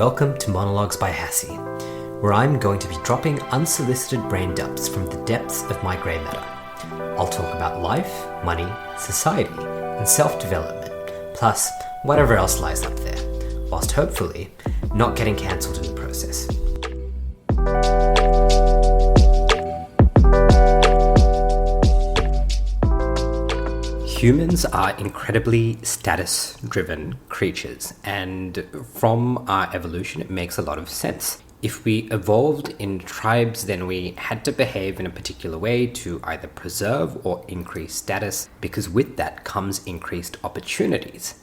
Welcome to Monologues by Hassie, where I'm going to be dropping unsolicited brain dumps from the depths of my grey matter. I'll talk about life, money, society, and self-development, plus whatever else lies up there, whilst hopefully not getting cancelled in the process. Humans are incredibly status-driven creatures, and from our evolution it makes a lot of sense. If we evolved in tribes, then we had to behave in a particular way to either preserve or increase status, because with that comes increased opportunities.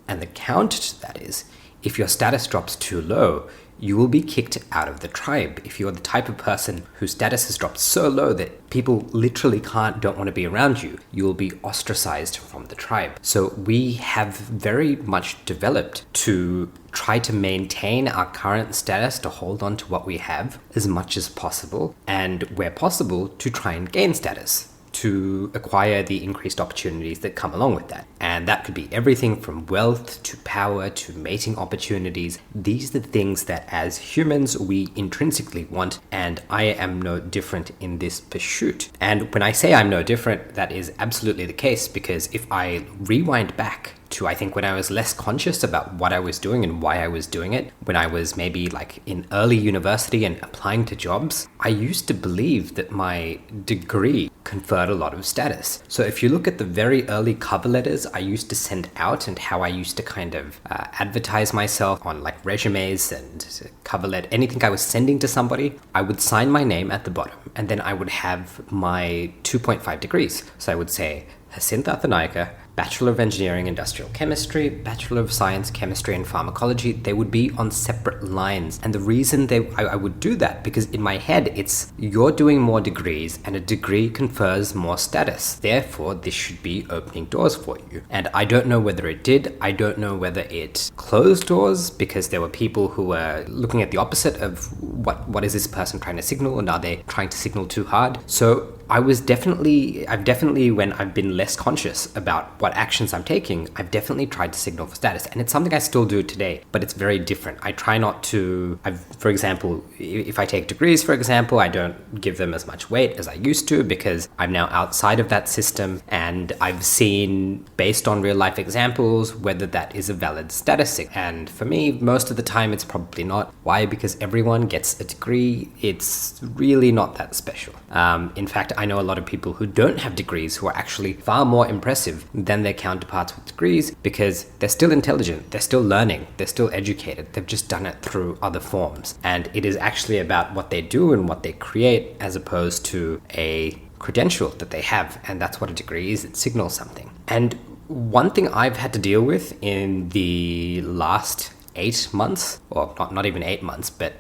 And the counter to that is, if your status drops too low, you will be kicked out of the tribe. If you're the type of person whose status has dropped so low that people literally don't want to be around you, you will be ostracized from the tribe. So we have very much developed to try to maintain our current status, to hold on to what we have as much as possible, and where possible, to try and gain status, to acquire the increased opportunities that come along with that. And that could be everything from wealth to power to mating opportunities. These are the things that as humans we intrinsically want, and I am no different in this pursuit. And when I say I'm no different, that is absolutely the case, because if I rewind back to, I think, when I was less conscious about what I was doing and why I was doing it, when I was maybe like in early university and applying to jobs, I used to believe that my degree conferred a lot of status. So if you look at the very early cover letters I used to send out and how I used to kind of advertise myself on like resumes and cover letter, anything I was sending to somebody, I would sign my name at the bottom, and then I would have my 2.5 degrees. So I would say Jacinth Athanaika, Bachelor of Engineering, Industrial Chemistry, Bachelor of Science, Chemistry and Pharmacology. They would be on separate lines. And the reason I would do that, because in my head, it's you're doing more degrees and a degree confers more status. Therefore, this should be opening doors for you. And I don't know whether it did. I don't know whether it closed doors, because there were people who were looking at the opposite of what is this person trying to signal, and are they trying to signal too hard? So I've definitely, when I've been less conscious about what actions I'm taking, I've definitely tried to signal for status. And it's something I still do today, but it's very different. I try not to, for example, if I take degrees, for example, I don't give them as much weight as I used to, because I'm now outside of that system, and I've seen, based on real life examples, whether that is a valid status. And for me, most of the time, it's probably not. Why? Because everyone gets a degree. It's really not that special. In fact, I know a lot of people who don't have degrees who are actually far more impressive than their counterparts with degrees, because they're still intelligent, they're still learning, they're still educated, they've just done it through other forms. And it is actually about what they do and what they create, as opposed to a credential that they have. And that's what a degree is. It signals something. And one thing I've had to deal with in the last 8 months, or not even 8 months, but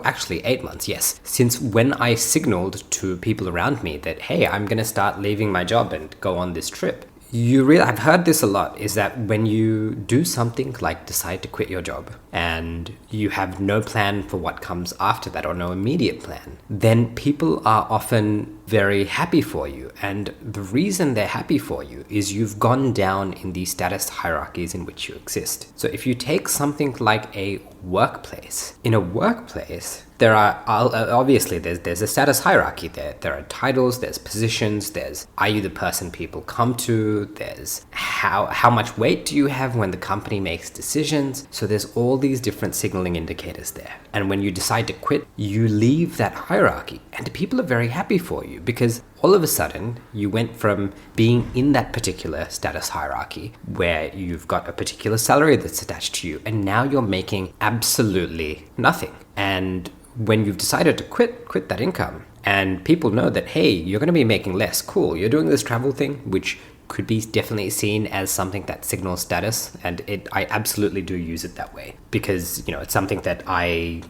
actually 8 months, yes, since when I signaled to people around me that, hey, I'm going to start leaving my job and go on this trip. I've heard this a lot, is that when you do something like decide to quit your job and you have no plan for what comes after that, or no immediate plan, then people are often very happy for you. And the reason they're happy for you is you've gone down in the status hierarchies in which you exist. So if you take something like a workplace, in a workplace, there are, obviously, there's a status hierarchy there. There are titles, there's positions, there's, are you the person people come to? There's how much weight do you have when the company makes decisions? So there's all these different signaling indicators there. And when you decide to quit, you leave that hierarchy, and people are very happy for you, because all of a sudden you went from being in that particular status hierarchy where you've got a particular salary that's attached to you, and now you're making absolutely nothing. And when you've decided to quit that income, and people know that, hey, you're going to be making less, cool, you're doing this travel thing, which could be definitely seen as something that signals status, and I absolutely do use it that way, because it's something that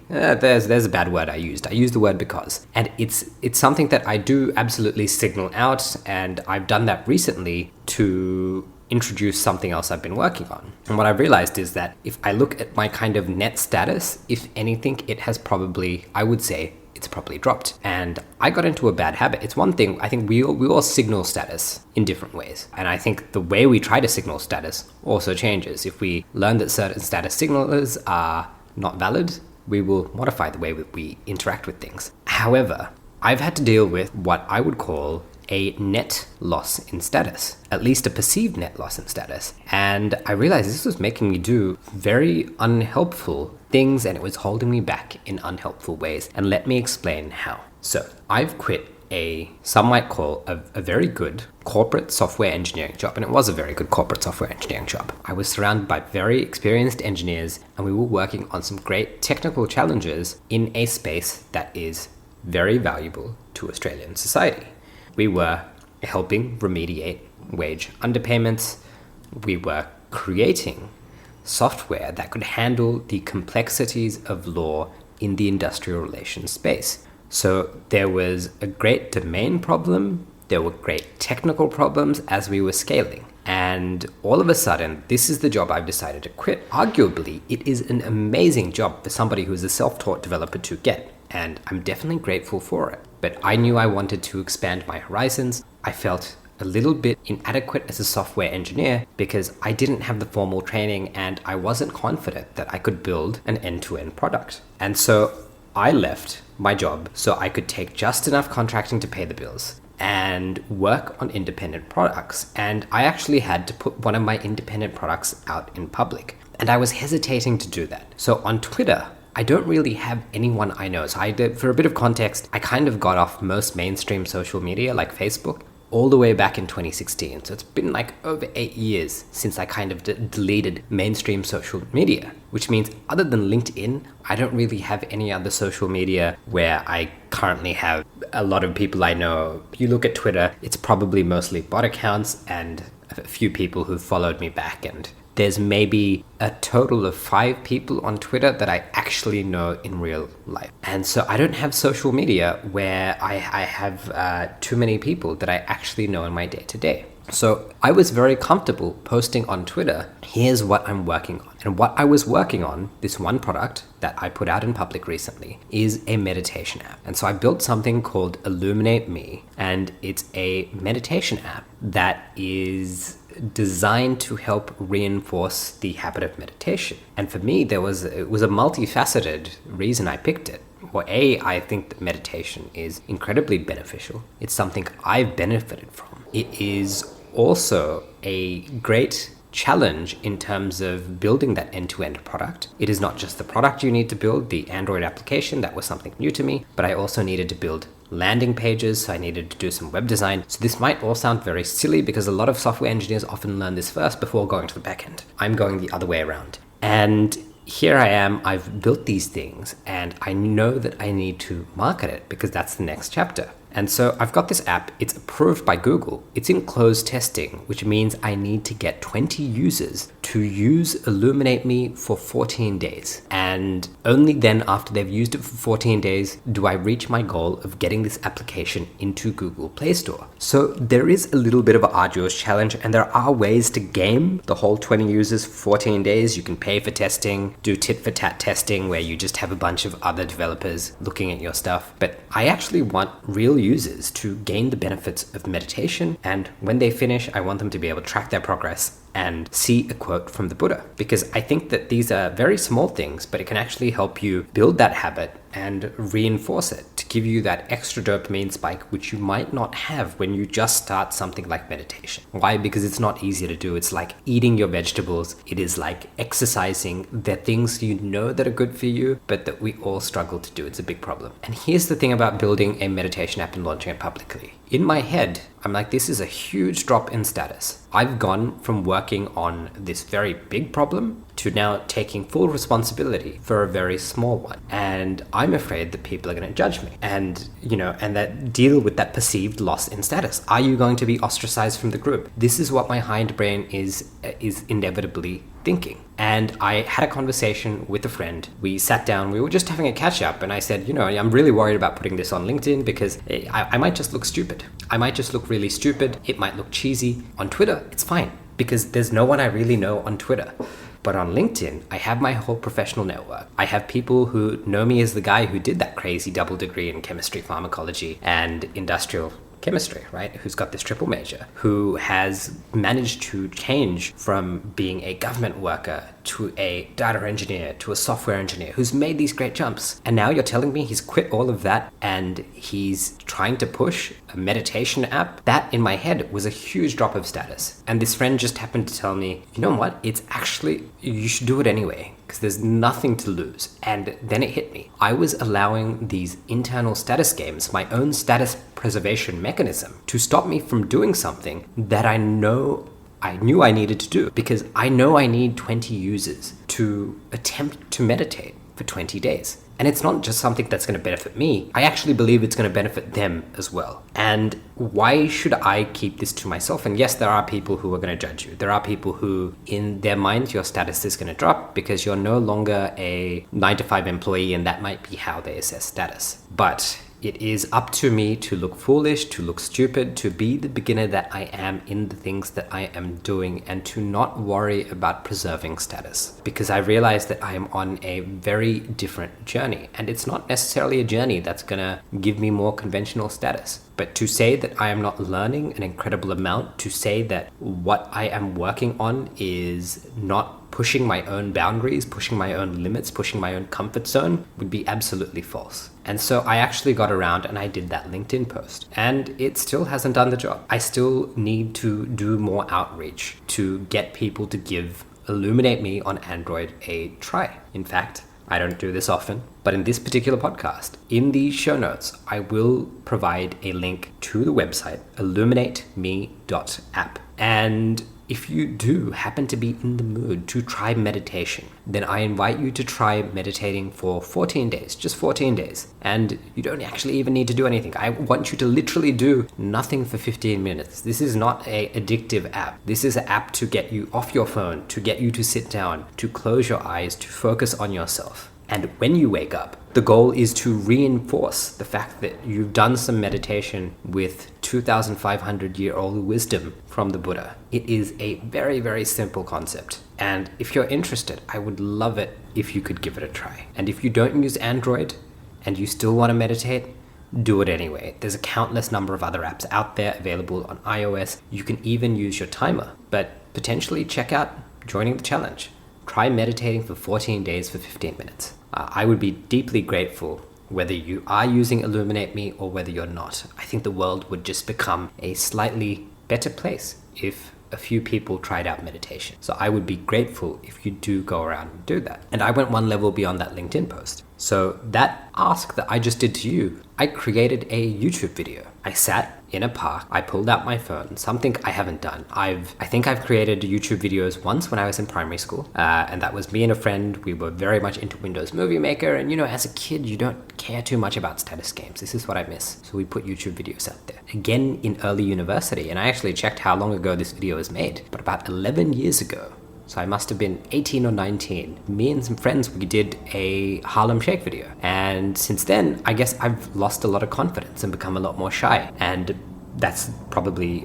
there's a bad word I used the word because, and it's something that I do absolutely signal out, and I've done that recently to introduce something else I've been working on. And what I've realized is that if I look at my kind of net status, if anything, it has probably, I would say, it's probably dropped. And I got into a bad habit. It's one thing, I think we all signal status in different ways. And I think the way we try to signal status also changes. If we learn that certain status signalers are not valid, we will modify the way we interact with things. However, I've had to deal with what I would call a net loss in status, at least a perceived net loss in status. And I realized this was making me do very unhelpful things, and it was holding me back in unhelpful ways. And let me explain how. So I've quit some might call a very good corporate software engineering job, and it was a very good corporate software engineering job. I was surrounded by very experienced engineers, and we were working on some great technical challenges in a space that is very valuable to Australian society. We were helping remediate wage underpayments. We were creating software that could handle the complexities of law in the industrial relations space. So there was a great domain problem, there were great technical problems as we were scaling. And all of a sudden, this is the job I've decided to quit. Arguably, it is an amazing job for somebody who is a self-taught developer to get, and I'm definitely grateful for it. But I knew I wanted to expand my horizons. I felt a little bit inadequate as a software engineer because I didn't have the formal training and I wasn't confident that I could build an end-to-end product. And so I left my job so I could take just enough contracting to pay the bills and work on independent products. And I actually had to put one of my independent products out in public. And I was hesitating to do that. So on Twitter, I don't really have anyone I know. So for a bit of context, I kind of got off most mainstream social media like Facebook all the way back in 2016. So it's been like over 8 years since I kind of deleted mainstream social media, which means other than LinkedIn, I don't really have any other social media where I currently have a lot of people I know. If you look at Twitter, it's probably mostly bot accounts and a few people who followed me back, and there's maybe a total of 5 people on Twitter that I actually know in real life. And so I don't have social media where I have too many people that I actually know in my day-to-day. So I was very comfortable posting on Twitter, here's what I'm working on. And what I was working on, this one product that I put out in public recently, is a meditation app. And so I built something called Illuminate Me, and it's a meditation app that is designed to help reinforce the habit of meditation. And for me, it was a multifaceted reason I picked it. Well, I think that meditation is incredibly beneficial. It's something I've benefited from. It is also a great challenge in terms of building that end-to-end product. It is not just the product you need to build, the Android application, that was something new to me, but I also needed to build landing pages, so I needed to do some web design. So this might all sound very silly because a lot of software engineers often learn this first before going to the back end. I'm going the other way around. And here I am, I've built these things, and I know that I need to market it because that's the next chapter. And so I've got this app, it's approved by Google, it's in closed testing, which means I need to get 20 users to use Illuminate Me for 14 days. And only then, after they've used it for 14 days, do I reach my goal of getting this application into Google Play Store. So there is a little bit of an arduous challenge, and there are ways to game the whole 20 users for 14 days. You can pay for testing, do tit-for-tat testing where you just have a bunch of other developers looking at your stuff. But I actually want real users to gain the benefits of meditation, and when they finish, I want them to be able to track their progress and see a quote from the Buddha, because I think that these are very small things, but it can actually help you build that habit and reinforce it to give you that extra dopamine spike, which you might not have when you just start something like meditation. Why? Because it's not easy to do. It's like eating your vegetables. It is like exercising. They're things you know that are good for you, but that we all struggle to do. It's a big problem. And here's the thing about building a meditation app and launching it publicly. In my head, I'm like, this is a huge drop in status. I've gone from working on this very big problem to now taking full responsibility for a very small one. And I'm afraid that people are going to judge me and that deal with that perceived loss in status. Are you going to be ostracized from the group? This is what my hindbrain is inevitably thinking. And I had a conversation with a friend. We sat down, we were just having a catch up, and I said, I'm really worried about putting this on LinkedIn because I might just look stupid. I might just look really stupid. It might look cheesy. On Twitter, it's fine because there's no one I really know on Twitter. But on LinkedIn, I have my whole professional network. I have people who know me as the guy who did that crazy double degree in chemistry, pharmacology, and industrial chemistry, right? Who's got this triple major, who has managed to change from being a government worker to a data engineer to a software engineer, who's made these great jumps. And now you're telling me he's quit all of that and he's trying to push a meditation app? That in my head was a huge drop of status. And this friend just happened to tell me, you know what? It's actually, you should do it anyway, because there's nothing to lose. And then it hit me. I was allowing these internal status games, my own status preservation mechanism, to stop me from doing something that I knew I needed to do, because I know I need 20 users to attempt to meditate for 20 days. And it's not just something that's going to benefit me. I actually believe it's going to benefit them as well. And why should I keep this to myself? And yes, there are people who are going to judge you. There are people who, in their mind, your status is going to drop because you're no longer a 9-to-5 employee, and that might be how they assess status. But it is up to me to look foolish, to look stupid, to be the beginner that I am in the things that I am doing, and to not worry about preserving status. Because I realize that I am on a very different journey, and it's not necessarily a journey that's gonna give me more conventional status. But to say that I am not learning an incredible amount, to say that what I am working on is not pushing my own boundaries, pushing my own limits, pushing my own comfort zone, would be absolutely false. And so I actually got around and I did that LinkedIn post, and it still hasn't done the job. I still need to do more outreach to get people to give Illuminate Me on Android a try. In fact, I don't do this often, but in this particular podcast, in the show notes, I will provide a link to the website, illuminateme.app. And if you do happen to be in the mood to try meditation, then I invite you to try meditating for 14 days, just 14 days. And you don't actually even need to do anything. I want you to literally do nothing for 15 minutes. This is not an addictive app. This is an app to get you off your phone, to get you to sit down, to close your eyes, to focus on yourself. And when you wake up, the goal is to reinforce the fact that you've done some meditation with 2,500-year-old wisdom from the Buddha. It is a very, very simple concept. And if you're interested, I would love it if you could give it a try. And if you don't use Android and you still want to meditate, do it anyway. There's a countless number of other apps out there available on iOS. You can even use your timer, but potentially check out joining the challenge. Try meditating for 14 days for 15 minutes. I would be deeply grateful whether you are using Illuminate Me or whether you're not. I think the world would just become a slightly better place if a few people tried out meditation. So I would be grateful if you do go around and do that. And I went one level beyond that LinkedIn post. So that ask that I just did to you, I created a YouTube video. I sat in a park, I pulled out my phone, something I haven't done. I think I've created YouTube videos once when I was in primary school, and that was me and a friend. We were very much into Windows Movie Maker, and as a kid, you don't care too much about status games. This is what I miss. So we put YouTube videos out there. Again, in early university, and I actually checked how long ago this video was made, but about 11 years ago. So I must have been 18 or 19. Me and some friends, we did a Harlem Shake video. And since then, I guess I've lost a lot of confidence and become a lot more shy. And that's probably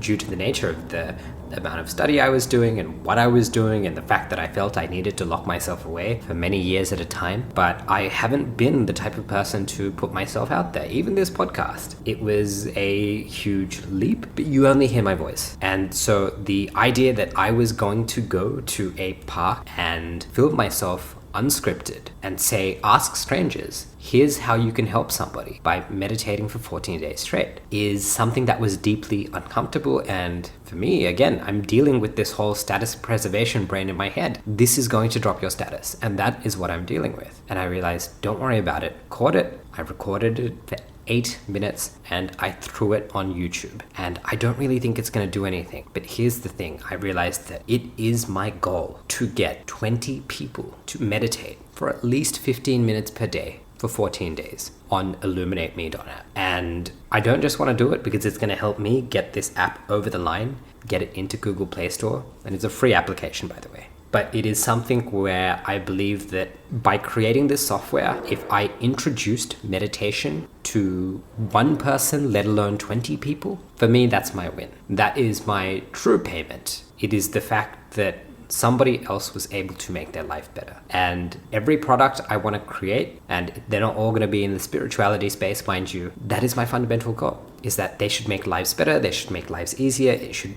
due to the nature of the amount of study I was doing and what I was doing, and the fact that I felt I needed to lock myself away for many years at a time. But I haven't been the type of person to put myself out there. Even this podcast, it was a huge leap, but you only hear my voice. And so the idea that I was going to go to a park and film myself unscripted and say, ask strangers, here's how you can help somebody by meditating for 14 days straight, is something that was deeply uncomfortable. And for me, again, I'm dealing with this whole status preservation brain in my head. This is going to drop your status, and that is what I'm dealing with. And I realized, don't worry about it. Caught it. I recorded it for 8 minutes and I threw it on YouTube. And I don't really think it's going to do anything. But here's the thing. I realized that it is my goal to get 20 people to meditate for at least 15 minutes per day for 14 days on illuminateme.app. And I don't just want to do it because it's going to help me get this app over the line, get it into Google Play Store. And it's a free application, by the way. But it is something where I believe that by creating this software, if I introduced meditation to one person, let alone 20 people, for me, that's my win. That is my true payment. It is the fact that somebody else was able to make their life better. And every product I want to create, and they're not all going to be in the spirituality space, mind you, that is my fundamental goal, is that they should make lives better, they should make lives easier, it should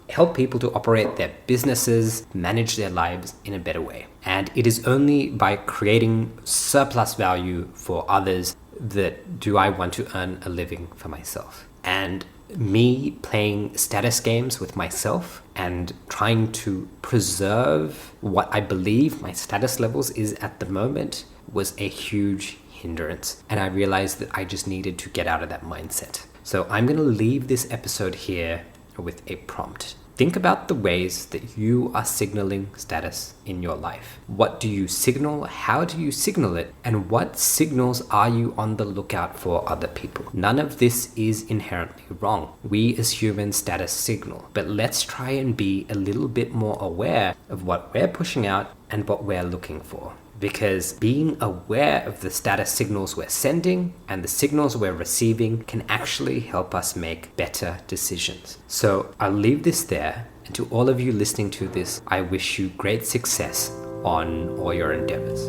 help people to operate their businesses, manage their lives in a better way. And it is only by creating surplus value for others that do I want to earn a living for myself. And me playing status games with myself and trying to preserve what I believe my status levels is at the moment was a huge hindrance. And I realized that I just needed to get out of that mindset. So I'm going to leave this episode here with a prompt. Think about the ways that you are signaling status in your life. What do you signal? How do you signal it? And what signals are you on the lookout for other people? None of this is inherently wrong. We as humans status signal, but let's try and be a little bit more aware of what we're pushing out and what we're looking for. Because being aware of the status signals we're sending and the signals we're receiving can actually help us make better decisions. So I'll leave this there. And to all of you listening to this, I wish you great success on all your endeavors.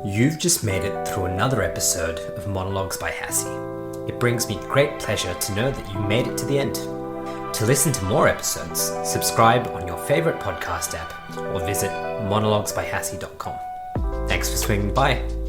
You've just made it through another episode of Monologues by Hassie. It brings me great pleasure to know that you made it to the end. To listen to more episodes, subscribe on your favorite podcast app or visit monologuesbyhassie.com. Thanks for swinging by.